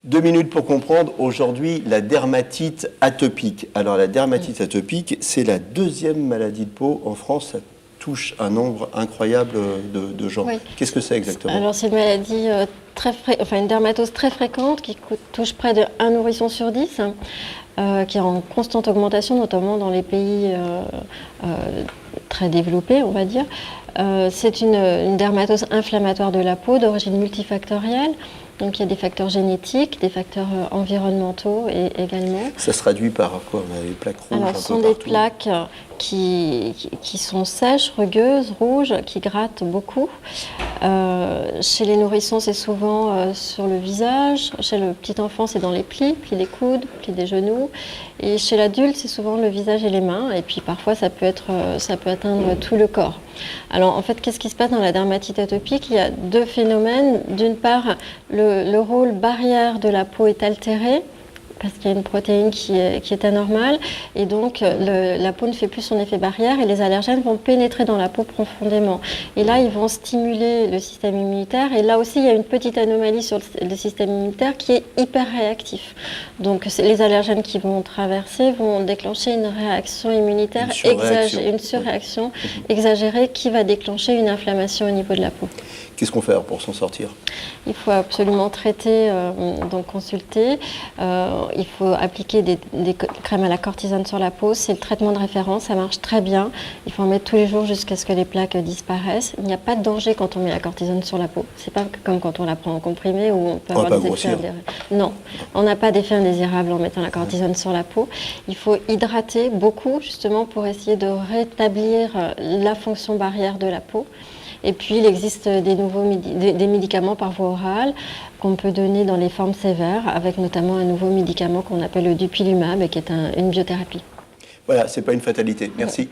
2 minutes pour comprendre aujourd'hui la dermatite atopique. Alors la dermatite atopique, c'est la deuxième maladie de peau en France. Ça touche un nombre incroyable de gens. Oui. Qu'est-ce que c'est exactement? Alors c'est une maladie une dermatose très fréquente qui touche près de 1 nourrisson sur 10, qui est en constante augmentation, notamment dans les pays très développés, on va dire. C'est une dermatose inflammatoire de la peau d'origine multifactorielle. Donc il y a des facteurs génétiques, des facteurs environnementaux également. Ça se traduit par quoi? On a des plaques rouges. Alors, ce sont des plaques qui sont sèches, rugueuses, rouges, qui grattent beaucoup. Chez les nourrissons, c'est souvent sur le visage. Chez le petit enfant, c'est dans les plis des coudes, plis des genoux. Et chez l'adulte, c'est souvent le visage et les mains. Et puis parfois, ça peut atteindre tout le corps. Alors en fait, qu'est-ce qui se passe dans la dermatite atopique? Il y a deux phénomènes. D'une part, le rôle barrière de la peau est altéré, parce qu'il y a une protéine qui est anormale, et donc la peau ne fait plus son effet barrière et les allergènes vont pénétrer dans la peau profondément. Et là, ils vont stimuler le système immunitaire, et là aussi, il y a une petite anomalie sur le système immunitaire qui est hyper réactif. Donc les allergènes qui vont traverser vont déclencher une réaction immunitaire une surréaction exagérée qui va déclencher une inflammation au niveau de la peau. Qu'est-ce qu'on fait pour s'en sortir? Il faut absolument traiter, donc consulter. Il faut appliquer des crèmes à la cortisone sur la peau. C'est le traitement de référence, ça marche très bien. Il faut en mettre tous les jours jusqu'à ce que les plaques disparaissent. Il n'y a pas de danger quand on met la cortisone sur la peau. C'est pas comme quand on la prend en comprimé où on peut avoir des effets indésirables. Non, on n'a pas d'effet indésirable en mettant la cortisone sur la peau. Il faut hydrater beaucoup justement pour essayer de rétablir la fonction barrière de la peau. Et puis, il existe des médicaments par voie orale qu'on peut donner dans les formes sévères, avec notamment un nouveau médicament qu'on appelle le dupilumab, qui est une biothérapie. Voilà, c'est pas une fatalité. Merci.